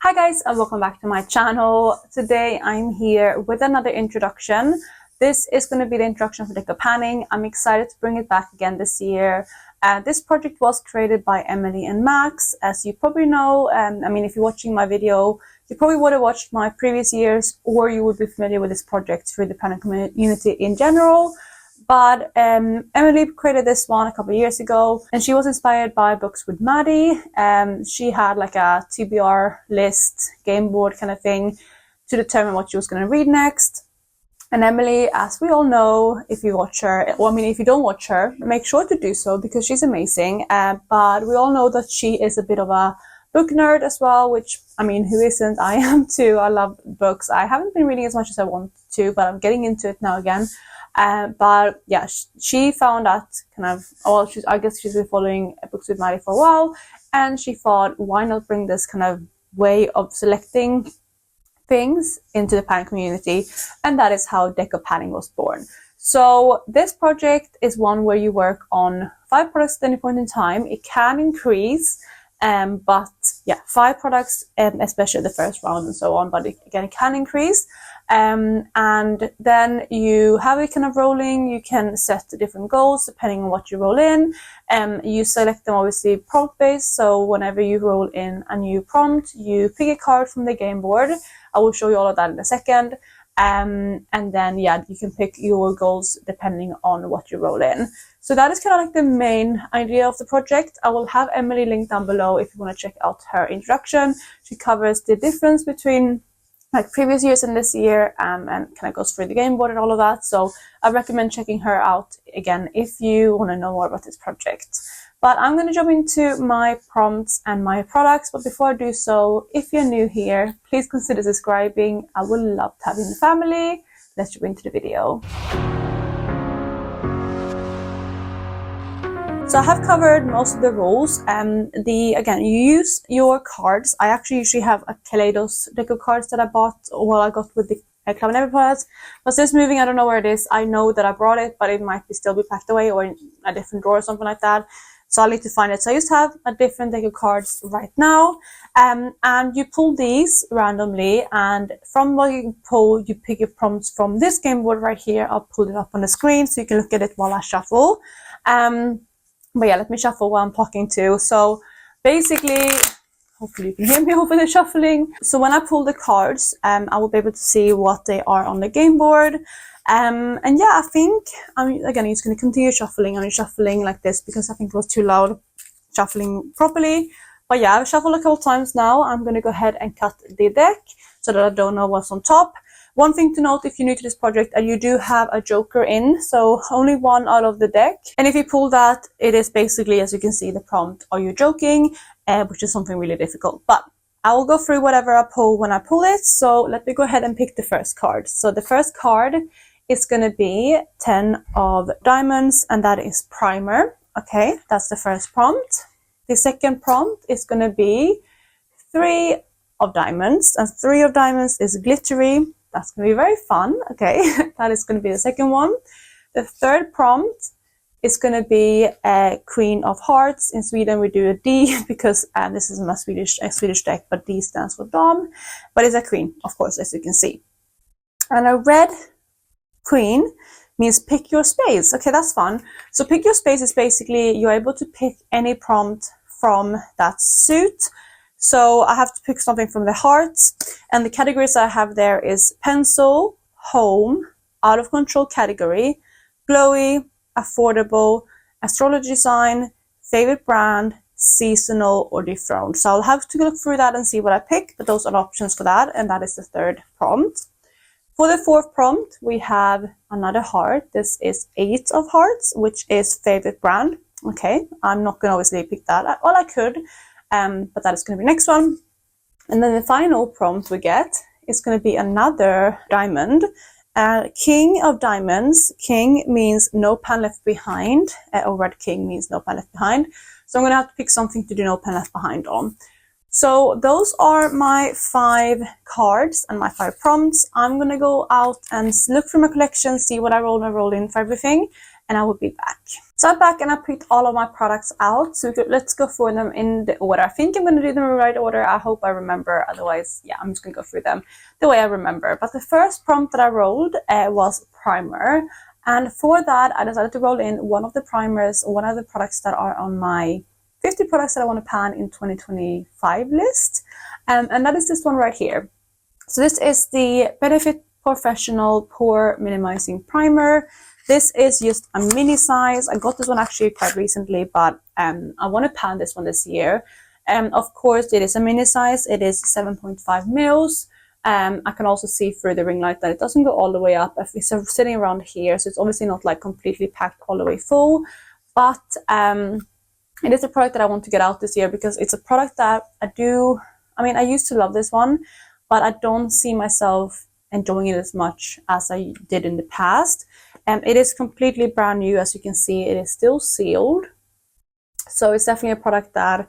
Hi guys, and welcome back to my channel. Today I'm here with another introduction. This is going to be the introduction for deco panning. I'm excited to bring it back again this year. This project was created by Emilynmax. As you probably know, if you're watching my video, you probably would have watched my previous years, or you would be familiar with this project through the panning community in general. But Emily created this one a couple of years ago, and she was inspired by books with Maddie. She had like a TBR list, game board kind of thing to determine what she was going to read next. And Emily, as we all know, if you watch her, if you don't watch her, make sure to do so because she's amazing. But we all know that she is a bit of a book nerd as well, which, who isn't? I am too. I love books. I haven't been reading as much as I want to, but I'm getting into it now again. But yeah, she found that I guess she's been following books with Maddie for a while, and she thought, why not bring this kind of way of selecting things into the panning community, and that is how deco panning was born. So this project is one where you work on 5 products at any point in time. It can increase, but yeah, 5 products, especially the first round and so on, but it can increase. And then you have it kind of rolling. You can set different goals depending on what you roll in. You select them obviously prompt based. So whenever you roll in a new prompt, you pick a card from the game board. I will show you all of that in a second. And then yeah, you can pick your goals depending on what you roll in. So that is kind of like the main idea of the project. I will have Emily linked down below if you want to check out her introduction. She covers the difference between like previous years and this year, and kind of goes through the game board and all of that. So I recommend checking her out again if you want to know more about this project. But I'm going to jump into my prompts and my products. But before I do so, if you're new here, please consider subscribing. I would love to have you in the family. Let's jump into the video. So I have covered most of the rules. Again, you use your cards. I actually usually have a Kaleidos deck of cards that I got with the Club and Every products. But since moving, I don't know where it is. I know that I brought it, but it might still be packed away or in a different drawer or something like that. So I'll need to find it. So I just have a different deck of cards right now. And you pull these randomly, and from what you pull, you pick your prompts from this game board right here. I'll pull it up on the screen so you can look at it while I shuffle. But yeah, let me shuffle while I'm talking too. So basically, hopefully you can hear me over the shuffling. So when I pull the cards, I will be able to see what they are on the game board. And yeah, I think again, I'm just going to continue shuffling. I'm shuffling like this because I think it was too loud shuffling properly. But yeah, I've shuffled a couple times now. I'm going to go ahead and cut the deck so that I don't know what's on top. One thing to note if you're new to this project, you do have a joker in, so only one out of the deck. And if you pull that, it is basically, as you can see, the prompt, are you joking? Which is something really difficult. But I will go through whatever I pull when I pull it. So let me go ahead and pick the first card. So the first card is going to be 10 of diamonds, and that is primer. Okay, that's the first prompt. The second prompt is going to be 3 of diamonds, and 3 of diamonds is glittery. That's going to be very fun. Okay, that is going to be the second one. The third prompt is going to be a Queen of Hearts. In Sweden, we do a D because this is a Swedish deck, but D stands for Dam. But it's a queen, of course, as you can see. And a red queen means pick your space. Okay, that's fun. So pick your space is basically you're able to pick any prompt from that suit. So I have to pick something from the hearts, and the categories I have there is pencil, home, out of control category, glowy, affordable, astrology sign, favorite brand, seasonal, or dethroned. So I'll have to look through that and see what I pick, but those are the options for that, and that is the third prompt. For the fourth prompt, we have another heart. This is 8 of hearts, which is favorite brand. Okay, I'm not going to obviously pick that. Well, I could. But that is going to be next one. And then the final prompt we get is going to be another diamond. King of diamonds. King means no pan left behind, or red king means no pan left behind. So I'm going to have to pick something to do no pan left behind on. So those are my 5 cards and my 5 prompts. I'm going to go out and look through my collection, see what I roll in for everything. and I will be back. So I'm back and I picked all of my products out. So let's go through them in the order. I think I'm going to do them in the right order. I hope I remember. Otherwise, yeah, I'm just going to go through them the way I remember. But the first prompt that I rolled was primer. And for that, I decided to roll in one of the primers, one of the products that are on my 50 products that I want to pan in 2025 list. And that is this one right here. So this is the Benefit Professional Pore Minimizing Primer. This is just a mini size. I got this one actually quite recently, but I want to pan this one this year. Of course, it is a mini size. It is 7.5 mils. I can also see through the ring light that it doesn't go all the way up. It's sitting around here, so it's obviously not like completely packed all the way full. But it is a product that I want to get out this year because it's a product that I used to love this one, but I don't see myself enjoying it as much as I did in the past. It is completely brand new. As you can see, it is still sealed. So it's definitely a product that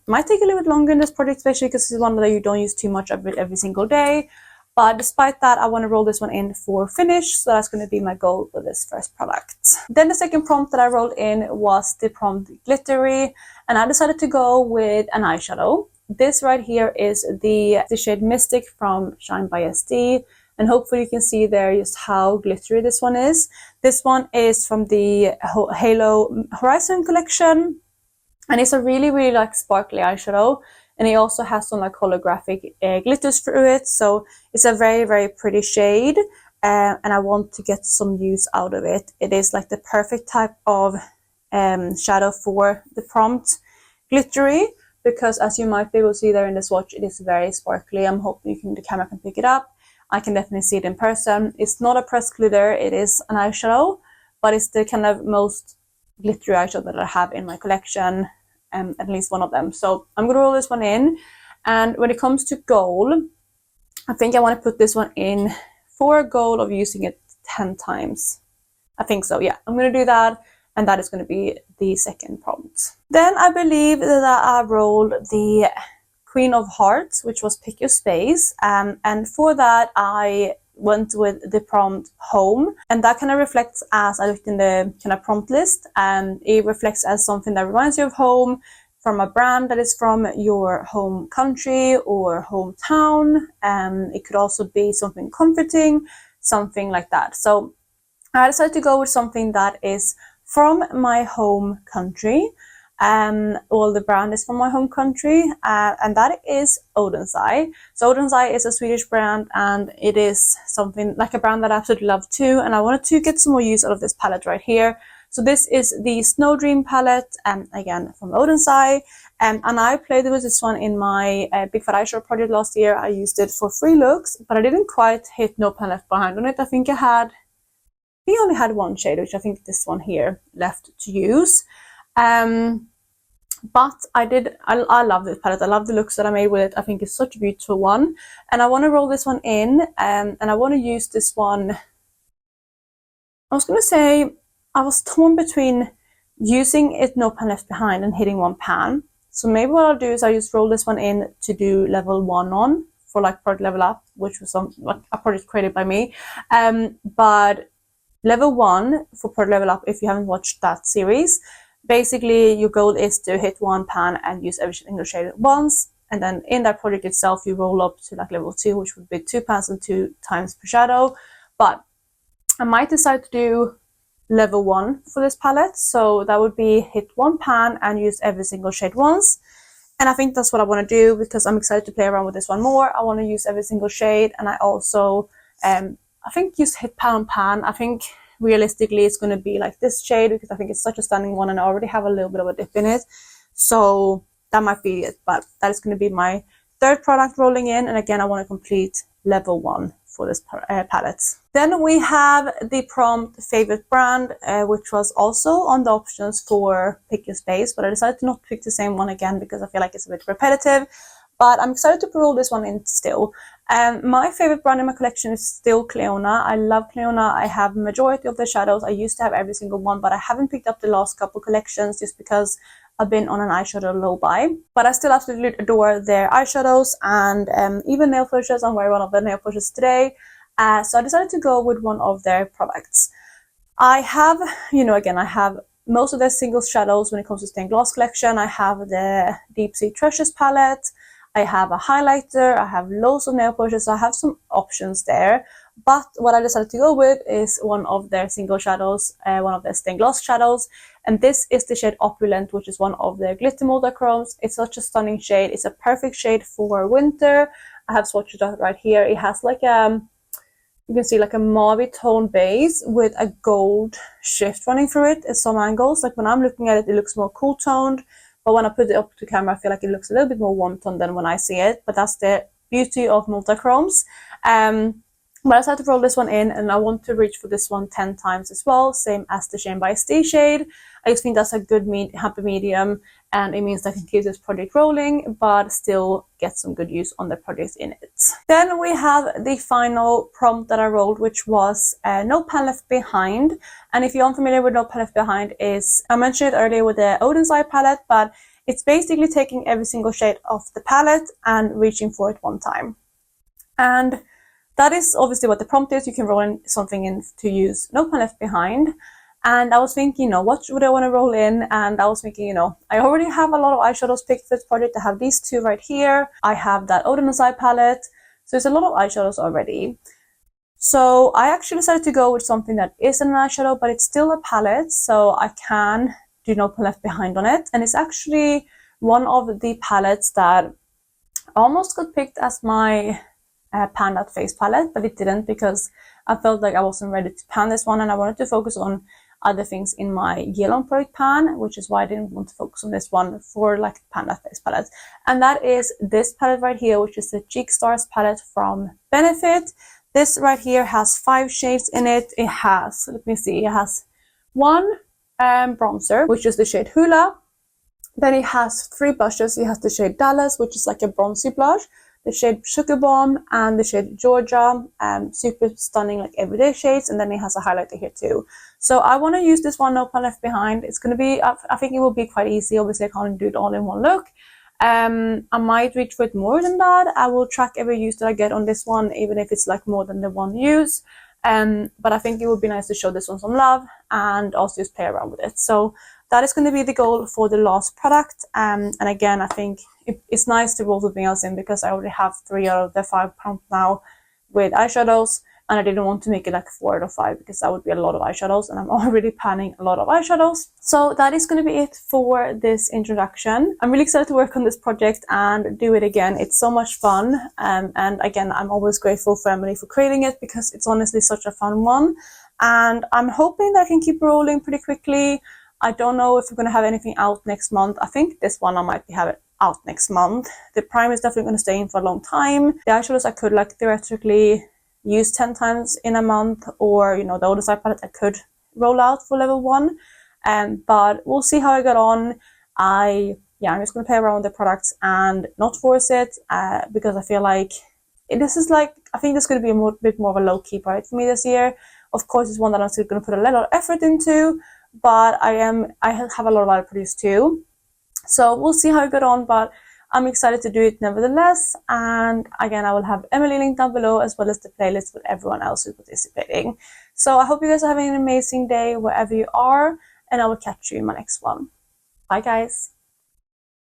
might take a little bit longer in this project, especially because it's one that you don't use too much of it every single day. But despite that, I want to roll this one in for finish. So that's going to be my goal for this first product. Then the second prompt that I rolled in was the prompt glittery. And I decided to go with an eyeshadow. This right here is the shade Mystic from Shine by SD. And hopefully you can see there just how glittery this one is. This one is from the Halo Horizon collection. And it's a really, really like sparkly eyeshadow. And it also has some like holographic glitters through it. So it's a very, very pretty shade. And I want to get some use out of it. It is like the perfect type of shadow for the prompt glittery. Because as you might be able to see there in the swatch, it is very sparkly. I'm hoping the camera can pick it up. I can definitely see it in person. It's not a pressed glitter. It is an eyeshadow. But it's the kind of most glittery eyeshadow that I have in my collection. At least one of them. So I'm going to roll this one in. And when it comes to gold, I think I want to put this one in for a goal of using it 10 times. I think so, yeah. I'm going to do that. And that is going to be the second prompt. Then I believe that I rolled the Queen of Hearts, which was Pick Your Space. And for that, I went with the prompt home, and that kind of reflects, as I looked in the kind of prompt list, and it reflects as something that reminds you of home, from a brand that is from your home country or hometown. It could also be something comforting, something like that. So I decided to go with something that is from my home country. Well, the brand is from my home country, and that is Odenseye. So Odenseye is a Swedish brand, and it is something like a brand that I absolutely love too. And I wanted to get some more use out of this palette right here. So this is the Snow Dream palette, again from Odenseye. And I played with this one in my Big Fat Eyeshadow project last year. I used it for 3 looks, but I didn't quite hit No Pan Left Behind on it. I think we only had one shade, which I think this one here left to use. But I love this palette. I love the looks that I made with it. I think it's such a beautiful one. And I want to roll this one in, and I want to use this one. I was going to say, I was torn between using it No Pan Left Behind and hitting one pan. So maybe what I'll do is I just roll this one in to do level 1 on for like product level up, which was a project created by me. But level 1 for product level up, if you haven't watched that series, basically your goal is to hit one pan and use every single shade at once. And then in that project itself, you roll up to like level 2, which would be 2 pans and 2 times per shadow. But I might decide to do level 1 for this palette. So that would be hit one pan and use every single shade once. And I think that's what I want to do because I'm excited to play around with this one more. I want to use every single shade. And I also, I think just hit pan on pan. I think realistically it's going to be like this shade because I think it's such a stunning one and I already have a little bit of a dip in it. So that might be it. But that is going to be my third product rolling in. And again, I want to complete level 1 for this palette. Then we have the prompt favorite brand, which was also on the options for Pick Your Space, but I decided to not pick the same one again because I feel like it's a bit repetitive. But I'm excited to roll this one in still. My favorite brand in my collection is still Cleona. I love Cleona. I have majority of the shadows. I used to have every single one, but I haven't picked up the last couple collections just because I've been on an eyeshadow low buy. But I still absolutely adore their eyeshadows and even nail polishes. I'm wearing one of the nail polishes today. So I decided to go with one of their products. I have, you know, again, I have most of the single shadows when it comes to stained glass collection. I have the Deep Sea Treasures palette. I have a highlighter. I have loads of nail polishes. So I have some options there. But what I decided to go with is one of their single shadows, one of their stained glass shadows. And this is the shade Opulent, which is one of their glitter multichromes. It's such a stunning shade. It's a perfect shade for winter. I have swatched it out right here. It has like you can see like a mauve tone base with a gold shift running through it at some angles. Like when I'm looking at it, it looks more cool toned. But when I put it up to camera, I feel like it looks a little bit more warm toned than when I see it. But that's the beauty of multichromes. But I decided to roll this one in, and I want to reach for this one 10 times as well, same as the Shane by Stay shade. I just think that's a good happy medium, and it means that I can keep this project rolling, but still get some good use on the project in it. Then we have the final prompt that I rolled, which was No Pan Left Behind. And if you're unfamiliar with No Pan Left Behind, I mentioned it earlier with the Odin's Eye palette, but it's basically taking every single shade of the palette and reaching for it one time. And that is obviously what the prompt is. You can roll in something in to use No Pan Left Behind. And I was thinking, you know, what would I want to roll in? And I was thinking, you know, I already have a lot of eyeshadows picked for this project. I have these two right here. I have that Odin's Eye palette. So there's a lot of eyeshadows already. So I actually decided to go with something that isn't an eyeshadow, but it's still a palette. So I can do No Pan Left Behind on it. And it's actually one of the palettes that almost got picked as my pan that face palette, but it didn't, because I felt like I wasn't ready to pan this one, and I wanted to focus on other things in my yellow project pan, which is why I didn't want to focus on this one for like pan that face palette. And that is this palette right here, which is the Cheek Stars palette from Benefit. This right here has 5 shades in it. It has, let me see, it has one bronzer, which is the shade Hula. Then it has 3 blushes. It has the shade Dallas, which is like a bronzy blush, the shade Sugar Bomb, and the shade Georgia. Super stunning, like everyday shades. And then it has a highlighter here too. So I want to use this one, No Pan Left Behind. It's going to be, I think it will be quite easy. Obviously, I can't do it all in one look. I might reach for it more than that. I will track every use that I get on this one, even if it's like more than the one use. But I think it would be nice to show this one some love and also just play around with it. So that is going to be the goal for the last product. And again, I think it's nice to roll something else in, because I already have 3 out of the 5 prompts now with eyeshadows, and I didn't want to make it like 4 out of 5, because that would be a lot of eyeshadows, and I'm already panning a lot of eyeshadows. So that is going to be it for this introduction. I'm really excited to work on this project and do it again. It's so much fun. And again, I'm always grateful for Emily for creating it, because it's honestly such a fun one. And I'm hoping that I can keep rolling pretty quickly. I don't know if we're going to have anything out next month. I think this one I might have it out next month. The primer is definitely going to stay in for a long time. The eyeshadows I could like theoretically use 10 times in a month, or you know, the Odin's Eye palette I could roll out for level 1. But we'll see how I get on. I'm just going to play around with the products and not force it, because I feel like this is like, I think this is going to be a bit more of a low-key project for me this year. Of course, it's one that I'm still going to put a lot of effort into, but I have a lot of other products too. So we'll see how I get on, but I'm excited to do it nevertheless. And again, I will have Emily linked down below, as well as the playlist with everyone else who's participating. So I hope you guys are having an amazing day wherever you are, and I will catch you in my next one. Bye guys.